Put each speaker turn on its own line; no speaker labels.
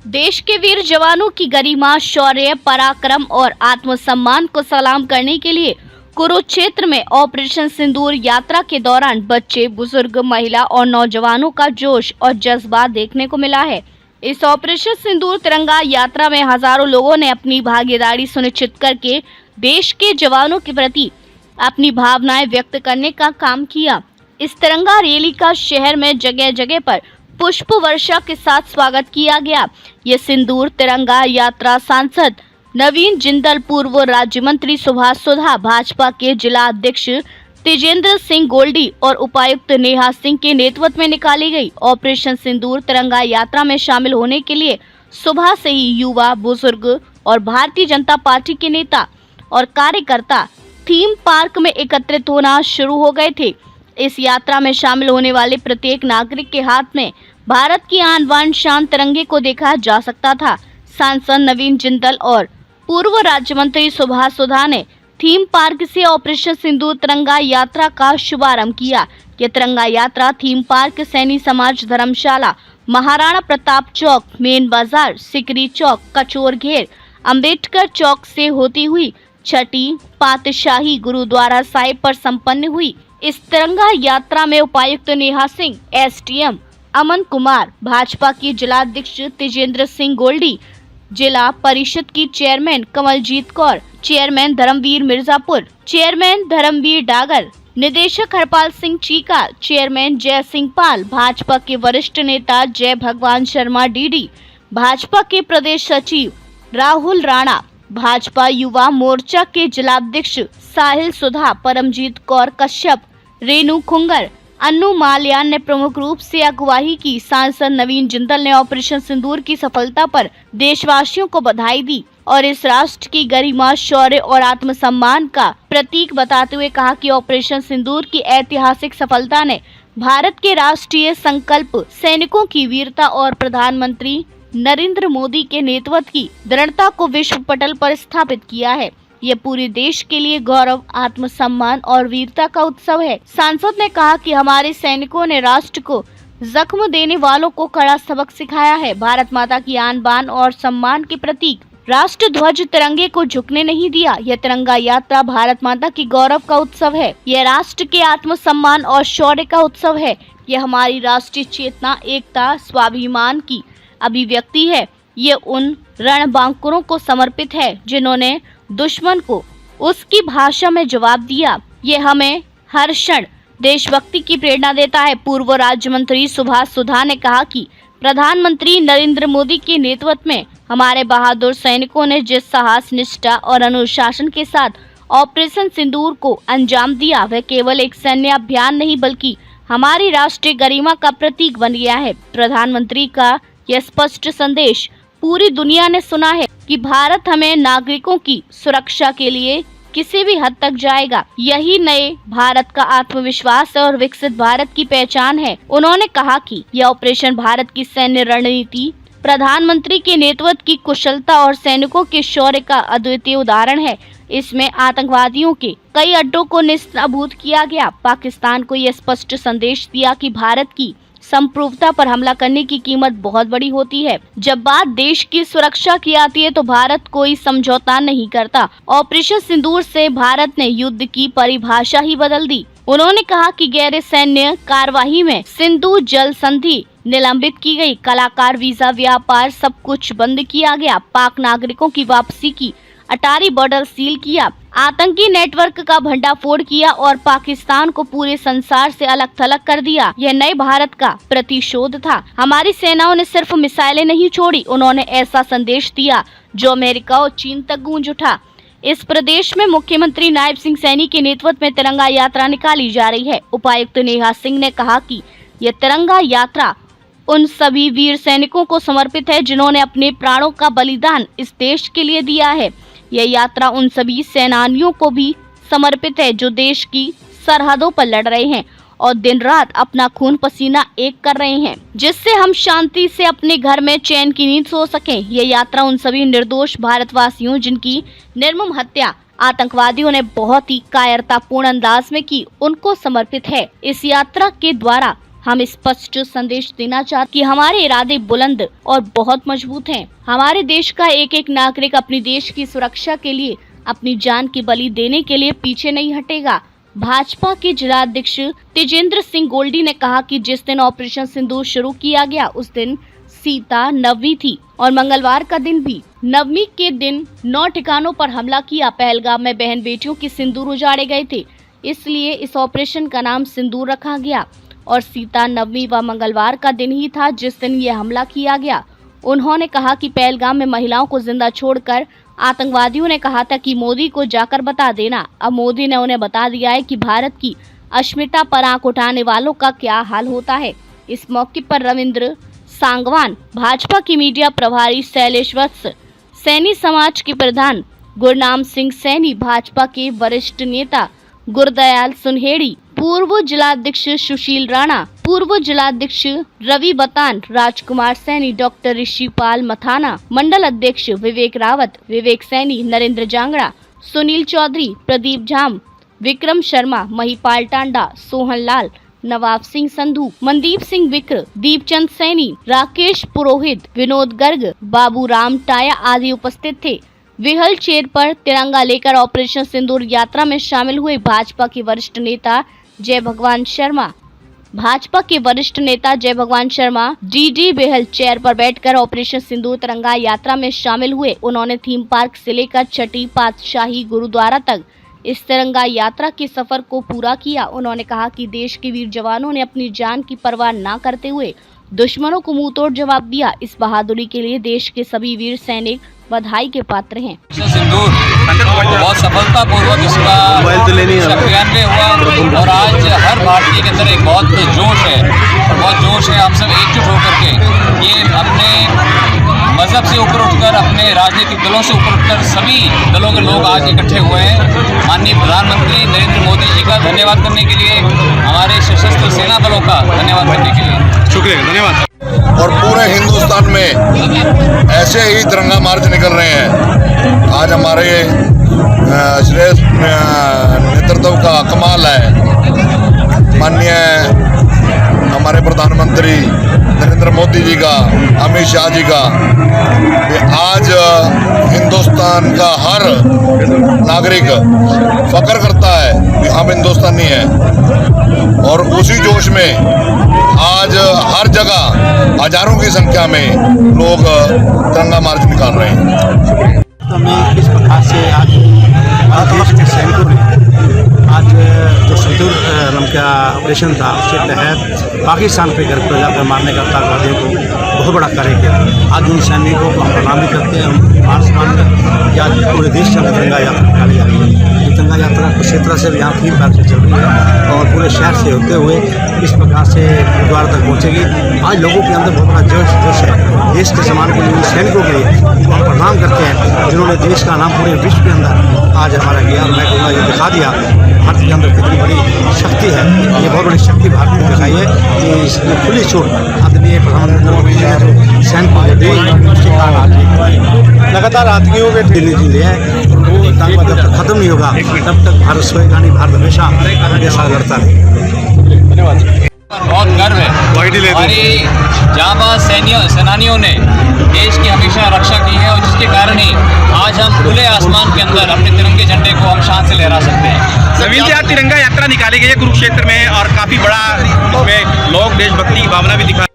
देश के वीर जवानों की गरिमा, शौर्य, पराक्रम और आत्मसम्मान को सलाम करने के लिए कुरुक्षेत्र में ऑपरेशन सिंदूर यात्रा के दौरान बच्चे, बुजुर्ग, महिला और नौजवानों का जोश और जज्बा देखने को मिला है। इस ऑपरेशन सिंदूर तिरंगा यात्रा में हजारों लोगों ने अपनी भागीदारी सुनिश्चित करके देश के जवानों के प्रति अपनी भावनाएं व्यक्त करने का काम किया। इस तिरंगा रैली का शहर में जगह जगह पर पुष्प वर्षा के साथ स्वागत किया गया। ये सिंदूर तिरंगा यात्रा सांसद नवीन जिंदल, पूर्व राज्य मंत्री सुभाष सुधा, भाजपा के जिला अध्यक्ष तेजेंद्र सिंह गोल्डी और उपायुक्त नेहा सिंह के नेतृत्व में निकाली गई। ऑपरेशन सिंदूर तिरंगा यात्रा में शामिल होने के लिए सुबह से ही युवा, बुजुर्ग और भारतीय जनता पार्टी के नेता और कार्यकर्ता थीम पार्क में एकत्रित होना शुरू हो गए थे। इस यात्रा में शामिल होने वाले प्रत्येक नागरिक के हाथ में भारत की आन बान शान तिरंगे को देखा जा सकता था। सांसद नवीन जिंदल और पूर्व राज्य मंत्री सुभाष सुधा ने थीम पार्क से ऑपरेशन सिंदूर तिरंगा यात्रा का शुभारंभ किया। यह तिरंगा यात्रा थीम पार्क, सैनी समाज धर्मशाला, महाराणा प्रताप चौक, मेन बाजार, सिकरी चौक, कचोर घेर, अंबेडकर चौक से होती हुई छठी पातशाही गुरुद्वारा साहिब पर संपन्न हुई। इस तिरंगा यात्रा में उपायुक्त नेहा सिंह, एसडीएम अमन कुमार, भाजपा की जिलाध्यक्ष तेजेंद्र सिंह गोल्डी, जिला परिषद की chairman Kamaljeet Kaur, chairman Dharamvir Mirzapur, chairman Dharamvir Dagar, निदेशक हरपाल सिंह चीका, चेयरमैन जय सिंह पाल, भाजपा के वरिष्ठ नेता जय भगवान शर्मा डीडी, भाजपा के प्रदेश सचिव राहुल राणा, भाजपा युवा मोर्चा के जिलाध्यक्ष साहिल सुधा, परमजीत कौर कश्यप, रेणु खुंगर, अन्नू माल्यान ने प्रमुख रूप से अगुवाई की। सांसद नवीन जिंदल ने ऑपरेशन सिंदूर की सफलता पर देशवासियों को बधाई दी और इस राष्ट्र की गरिमा, शौर्य और आत्मसम्मान का प्रतीक बताते हुए कहा कि ऑपरेशन सिंदूर की ऐतिहासिक सफलता ने भारत के राष्ट्रीय संकल्प, सैनिकों की वीरता और प्रधानमंत्री नरेंद्र मोदी के नेतृत्व की दृढ़ता को विश्व पटल पर स्थापित किया है। ये पूरे देश के लिए गौरव, आत्मसम्मान और वीरता का उत्सव है। सांसद ने कहा कि हमारे सैनिकों ने राष्ट्र को जख्म देने वालों को कड़ा सबक सिखाया है। भारत माता की आन बान और सम्मान के प्रतीक राष्ट्र ध्वज तिरंगे को झुकने नहीं दिया। यह तिरंगा यात्रा भारत माता की गौरव का उत्सव है। यह राष्ट्र के आत्मसम्मान और शौर्य का उत्सव है। यह हमारी राष्ट्रीय चेतना, एकता, स्वाभिमान की अभिव्यक्ति है। ये उन रणबांकुरों को समर्पित है जिन्होंने दुश्मन को उसकी भाषा में जवाब दिया। ये हमें हर क्षण देशभक्ति की प्रेरणा देता है। पूर्व राज्य मंत्री सुभाष सुधा ने कहा कि प्रधानमंत्री नरेंद्र मोदी के नेतृत्व में हमारे बहादुर सैनिकों ने जिस साहस, निष्ठा और अनुशासन के साथ ऑपरेशन सिंदूर को अंजाम दिया, वह केवल एक सैन्य अभियान नहीं बल्कि हमारी राष्ट्रीय गरिमा का प्रतीक बन गया है। प्रधानमंत्री का यह स्पष्ट संदेश पूरी दुनिया ने सुना है कि भारत हमें नागरिकों की सुरक्षा के लिए किसी भी हद तक जाएगा। यही नए भारत का आत्मविश्वास और विकसित भारत की पहचान है। उन्होंने कहा कि यह ऑपरेशन भारत की सैन्य रणनीति, प्रधानमंत्री के नेतृत्व की कुशलता और सैनिकों के शौर्य का अद्वितीय उदाहरण है। इसमें आतंकवादियों के कई अड्डों को नेस्तनाबूद किया गया। पाकिस्तान को यह स्पष्ट संदेश दिया कि भारत की संप्रभुता पर हमला करने की कीमत बहुत बड़ी होती है। जब बात देश की सुरक्षा की आती है तो भारत कोई समझौता नहीं करता। ऑपरेशन सिंदूर से भारत ने युद्ध की परिभाषा ही बदल दी। उन्होंने कहा कि गैर सैन्य कार्यवाही में सिंधु जल संधि निलंबित की गई, कलाकार वीजा, व्यापार सब कुछ बंद किया गया, पाक नागरिकों की वापसी की, अटारी बॉर्डर सील किया, आतंकी नेटवर्क का भंडाफोड़ किया और पाकिस्तान को पूरे संसार से अलग थलग कर दिया। यह नए भारत का प्रतिशोध था। हमारी सेनाओं ने सिर्फ मिसाइलें नहीं छोड़ी, उन्होंने ऐसा संदेश दिया जो अमेरिका और चीन तक गूंज उठा। इस प्रदेश में मुख्यमंत्री नायब सिंह सैनी के नेतृत्व में तिरंगा यात्रा निकाली जा रही है। उपायुक्त नेहा सिंह ने कहा कि यह तिरंगा यात्रा उन सभी वीर सैनिकों को समर्पित है जिन्होंने अपने प्राणों का बलिदान इस देश के लिए दिया है। यह यात्रा उन सभी सेनानियों को भी समर्पित है जो देश की सरहदों पर लड़ रहे हैं और दिन रात अपना खून पसीना एक कर रहे हैं, जिससे हम शांति से अपने घर में चैन की नींद सो सकें। यह यात्रा उन सभी निर्दोष भारतवासियों जिनकी निर्मम हत्या आतंकवादियों ने बहुत ही कायरतापूर्ण अंदाज में की, उनको समर्पित है। इस यात्रा के द्वारा हम स्पष्ट संदेश देना चाहते कि हमारे इरादे बुलंद और बहुत मजबूत हैं। हमारे देश का एक एक नागरिक अपनी देश की सुरक्षा के लिए अपनी जान की बलि देने के लिए पीछे नहीं हटेगा। भाजपा के जिलाध्यक्ष तेजेंद्र सिंह गोल्डी ने कहा कि जिस दिन ऑपरेशन सिंदूर शुरू किया गया उस दिन सीता नवमी थी और मंगलवार का दिन भी। नवमी के दिन 9 ठिकानों पर हमला किया। पहलगाम में बहन बेटियों के सिंदूर उजाड़े गए थे, इसलिए इस ऑपरेशन का नाम सिंदूर रखा गया और सीता नवमी व मंगलवार का दिन ही था जिस दिन ये हमला किया गया। उन्होंने कहा कि पहलगाम में महिलाओं को जिंदा छोड़कर आतंकवादियों ने कहा था कि मोदी को जाकर बता देना। अब मोदी ने उन्हें बता दिया है कि भारत की अस्मिता पर आंख उठाने वालों का क्या हाल होता है। इस मौके पर रविंद्र सांगवान, भाजपा की मीडिया प्रभारी शैलेश वत्स, सैनी समाज के प्रधान गुरनाम सिंह सैनी, भाजपा के वरिष्ठ नेता गुरदयाल सुनहेड़ी, पूर्व जिलाध्यक्ष सुशील राणा, पूर्व जिलाध्यक्ष रवि बतान, राजकुमार सैनी, डॉक्टर ऋषिपाल मथाना, मंडल अध्यक्ष विवेक रावत, विवेक सैनी, नरेंद्र जांगड़ा, सुनील चौधरी, प्रदीप झाम, विक्रम शर्मा, महिपाल टांडा, सोहन लाल, नवाब सिंह संधू, मनदीप सिंह विक्र, दीपचंद सैनी, राकेश पुरोहित, विनोद गर्ग, बाबू राम टाया आदि उपस्थित थे। विहल चेयर पर तिरंगा लेकर ऑपरेशन सिंदूर यात्रा में शामिल हुए भाजपा के वरिष्ठ नेता जय भगवान शर्मा डीडी बेहल चेयर पर बैठकर ऑपरेशन सिंदूर तिरंगा यात्रा में शामिल हुए। उन्होंने थीम पार्क से लेकर छठी पातशाही गुरुद्वारा तक इस तिरंगा यात्रा के सफर को पूरा किया। उन्होंने कहा कि देश के वीर जवानों ने अपनी जान की परवाह न करते हुए दुश्मनों को मुंहतोड़ जवाब दिया। इस बहादुरी के लिए देश के सभी वीर सैनिक बधाई के पात्र हैं।
सिंदूर बहुत सफलतापूर्वक इसका क्रियान्वयन हुआ और आज हर भारतीय के अंदर एक बहुत जोश है। हम सब एकजुट होकर के ये अपने मजहब से ऊपर उठकर, अपने राजनीतिक दलों से ऊपर उठकर सभी दलों के लोग आज इकट्ठे हुए हैं माननीय प्रधानमंत्री नरेंद्र मोदी जी का धन्यवाद करने के लिए, हमारे सशस्त्र सेना बलों का धन्यवाद करने के लिए।
शुक्रिया, धन्यवाद।
और पूरे हिंदुस्तान में ऐसे ही तिरंगा मार्च निकल रहे हैं। आज हमारे श्रेष्ठ नेतृत्व का कमाल है। माननीय हमारे प्रधानमंत्री नरेंद्र मोदी जी का, अमित शाह जी का, आज हिंदुस्तान का हर नागरिक फख्र करता है कि हम हिंदुस्तानी हैं। और उसी जोश में आज हर जगह हजारों की संख्या में लोग तिरंगा मार्च निकाल रहे हैं।
तो मैं किस प्रकार से आज देश के सैनिकों ने आज जो सिंदूर नाम का ऑपरेशन था उसके तहत पाकिस्तान पे घर पर जाकर मारने का आतंकवादियों को बहुत बड़ा कार्य किया। आज उन सैनिकों को हम प्रणाम भी करते हैं। हम मान सम्मान करते आज पूरे देश से तिरंगा यात्रा निकाली जा रही है। तिरंगा यात्रा कुरुक्षेत्र से यहाँ थीम पार्क से चल रही है और पूरे शहर से होते हुए इस प्रकार से गुरुद्वारा तक पहुँचेगी। आज लोगों के अंदर बहुत बड़ा जोश है देश के सम्मान के लिए, सैनिकों के लिए। उनको हम प्रणाम करते हैं जिन्होंने देश का नाम पूरे विश्व के अंदर आज हमारा किया। और मैं कहूँगा ये दिखा दिया भारत के अंदर कितनी बड़ी शक्ति है। ये बहुत बड़ी शक्ति भारत ने दिखाई है कि इसकी खुली छूट आदरणीय प्रधानमंत्री मोदी जी ने जो सैनिकों को दी उसके कारण आज लगातार आतंकियों के दिल्ली जिले हैं। वो आतंकवाद जब तक खत्म नहीं होगा तब तक भारत सोएगा नहीं। भारत हमेशा हमेशा लड़ता रहेगा। धन्यवाद।
बहुत गर्व है हमारी जांबाज सेनानियों ने देश की हमेशा रक्षा की है और जिसके कारण ही आज हम खुले आसमान के अंदर अपने तिरंगे झंडे को हम शान से लहरा सकते हैं।
नवीन जी, आज तिरंगा यात्रा निकाली गई है कुरुक्षेत्र में और काफी बड़ा इसमें लोग देशभक्ति की भावना भी दिखा